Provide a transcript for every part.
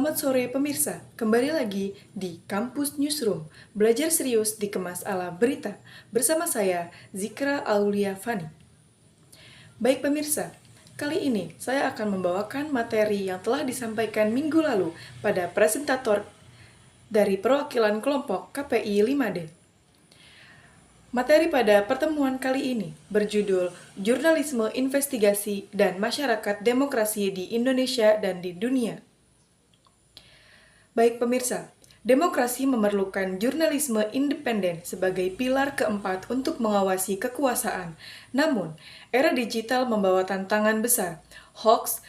Selamat sore pemirsa, kembali lagi di Kampus Newsroom, belajar serius dikemas ala berita, bersama saya Zikra Aulia Fani. Baik pemirsa, kali ini saya akan membawakan materi yang telah disampaikan minggu lalu pada presentator dari perwakilan kelompok KPI 5D. Materi pada pertemuan kali ini berjudul Jurnalisme Investigasi dan Masyarakat Demokrasi di Indonesia dan di Dunia. Baik pemirsa, demokrasi memerlukan jurnalisme independen sebagai pilar keempat untuk mengawasi kekuasaan. Namun, era digital membawa tantangan besar. Hoax,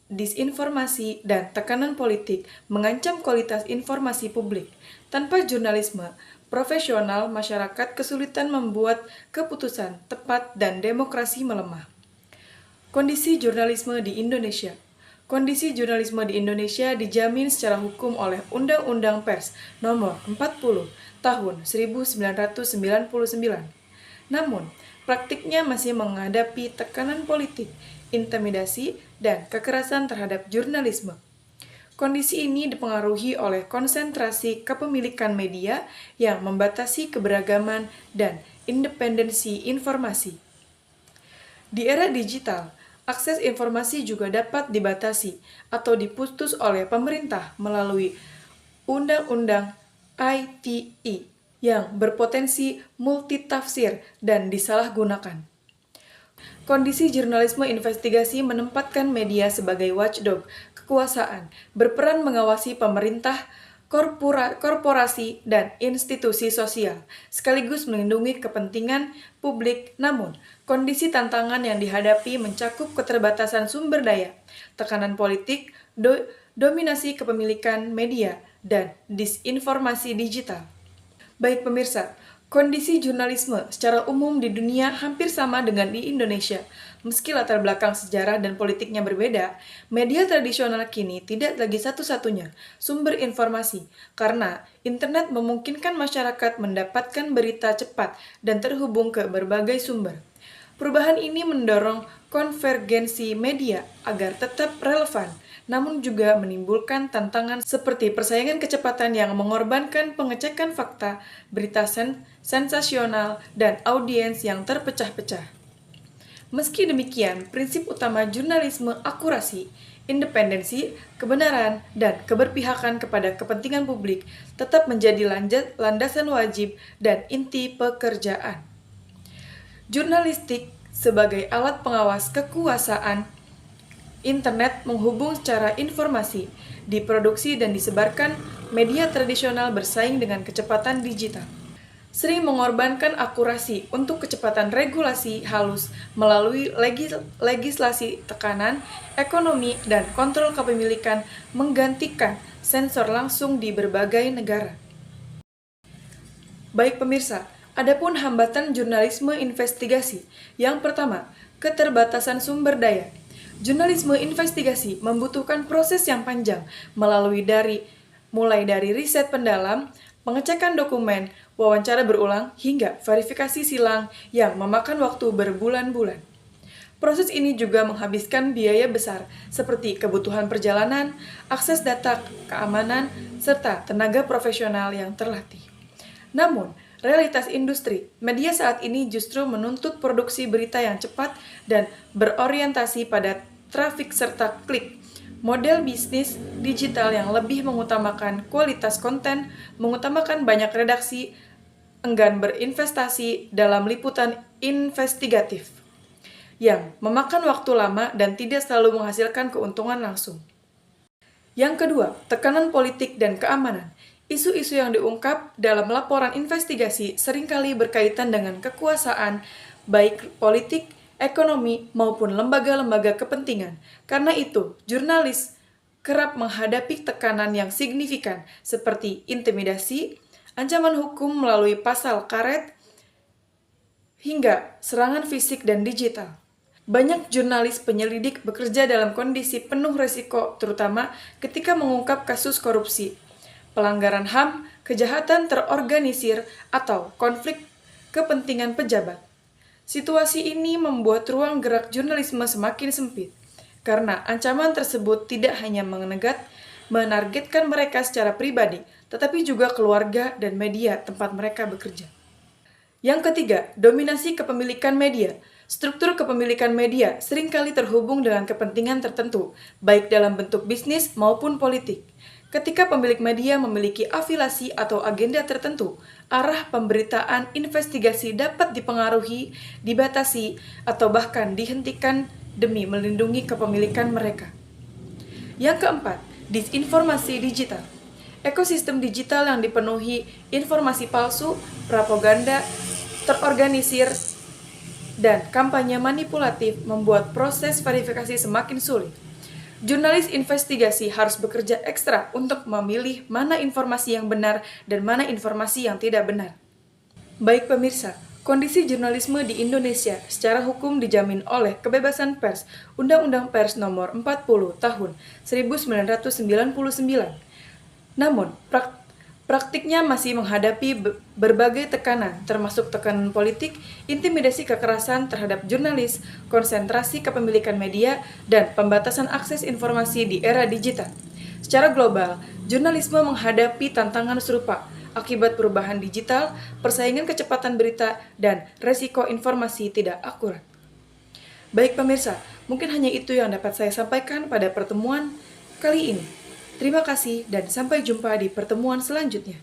disinformasi, dan tekanan politik mengancam kualitas informasi publik. Tanpa jurnalisme profesional, masyarakat kesulitan membuat keputusan tepat dan demokrasi melemah. Kondisi jurnalisme di Indonesia. Kondisi jurnalisme di Indonesia dijamin secara hukum oleh Undang-Undang Pers Nomor 40 Tahun 1999. Namun, praktiknya masih menghadapi tekanan politik, intimidasi, dan kekerasan terhadap jurnalisme. Kondisi ini dipengaruhi oleh konsentrasi kepemilikan media yang membatasi keberagaman dan independensi informasi. Di era digital, akses informasi juga dapat dibatasi atau diputus oleh pemerintah melalui Undang-Undang ITE yang berpotensi multitafsir dan disalahgunakan. Kondisi jurnalisme investigasi menempatkan media sebagai watchdog kekuasaan, berperan mengawasi pemerintah, korporasi, dan institusi sosial, sekaligus melindungi kepentingan publik. Namun, kondisi tantangan yang dihadapi mencakup keterbatasan sumber daya, tekanan politik, dominasi kepemilikan media, dan disinformasi digital. Baik pemirsa, kondisi jurnalisme secara umum di dunia hampir sama dengan di Indonesia. Meski latar belakang sejarah dan politiknya berbeda, media tradisional kini tidak lagi satu-satunya sumber informasi, karena internet memungkinkan masyarakat mendapatkan berita cepat dan terhubung ke berbagai sumber. Perubahan ini mendorong konvergensi media agar tetap relevan, namun juga menimbulkan tantangan seperti persaingan kecepatan yang mengorbankan pengecekan fakta, berita sensasional, dan audiens yang terpecah-pecah. Meski demikian, prinsip utama jurnalisme akurasi, independensi, kebenaran, dan keberpihakan kepada kepentingan publik tetap menjadi landasan wajib dan inti pekerjaan. Jurnalistik sebagai alat pengawas kekuasaan, internet menghubung secara informasi, diproduksi dan disebarkan, media tradisional bersaing dengan kecepatan digital. Sering mengorbankan akurasi untuk kecepatan regulasi halus melalui legislasi tekanan, ekonomi, dan kontrol kepemilikan menggantikan sensor langsung di berbagai negara. Baik pemirsa, adapun hambatan jurnalisme investigasi. Yang pertama, keterbatasan sumber daya. Jurnalisme investigasi membutuhkan proses yang panjang mulai dari riset pendalam, pengecekan dokumen, wawancara berulang, hingga verifikasi silang yang memakan waktu berbulan-bulan. Proses ini juga menghabiskan biaya besar seperti kebutuhan perjalanan, akses data keamanan, serta tenaga profesional yang terlatih. Namun, realitas industri, media saat ini justru menuntut produksi berita yang cepat dan berorientasi pada trafik serta klik. Model bisnis digital yang lebih mengutamakan kualitas konten, mengutamakan banyak redaksi, enggan berinvestasi dalam liputan investigatif, yang memakan waktu lama dan tidak selalu menghasilkan keuntungan langsung. Yang kedua, tekanan politik dan keamanan. Isu-isu yang diungkap dalam laporan investigasi seringkali berkaitan dengan kekuasaan, baik politik, ekonomi, maupun lembaga-lembaga kepentingan. Karena itu, jurnalis kerap menghadapi tekanan yang signifikan seperti intimidasi, ancaman hukum melalui pasal karet, hingga serangan fisik dan digital. Banyak jurnalis penyelidik bekerja dalam kondisi penuh risiko, terutama ketika mengungkap kasus korupsi, pelanggaran HAM, kejahatan terorganisir, atau konflik kepentingan pejabat. Situasi ini membuat ruang gerak jurnalisme semakin sempit, karena ancaman tersebut tidak hanya menargetkan mereka secara pribadi, tetapi juga keluarga dan media tempat mereka bekerja. Yang ketiga, dominasi kepemilikan media. Struktur kepemilikan media seringkali terhubung dengan kepentingan tertentu, baik dalam bentuk bisnis maupun politik. Ketika pemilik media memiliki afiliasi atau agenda tertentu, arah pemberitaan investigasi dapat dipengaruhi, dibatasi, atau bahkan dihentikan demi melindungi kepemilikan mereka. Yang keempat, disinformasi digital. Ekosistem digital yang dipenuhi informasi palsu, propaganda, terorganisir, dan kampanye manipulatif membuat proses verifikasi semakin sulit. Jurnalis investigasi harus bekerja ekstra untuk memilih mana informasi yang benar dan mana informasi yang tidak benar. Baik pemirsa, kondisi jurnalisme di Indonesia secara hukum dijamin oleh Kebebasan Pers, Undang-Undang Pers Nomor 40 Tahun 1999. Namun, praktiknya masih menghadapi berbagai tekanan, termasuk tekanan politik, intimidasi kekerasan terhadap jurnalis, konsentrasi kepemilikan media, dan pembatasan akses informasi di era digital. Secara global, jurnalisme menghadapi tantangan serupa akibat perubahan digital, persaingan kecepatan berita, dan resiko informasi tidak akurat. Baik pemirsa, mungkin hanya itu yang dapat saya sampaikan pada pertemuan kali ini. Terima kasih dan sampai jumpa di pertemuan selanjutnya.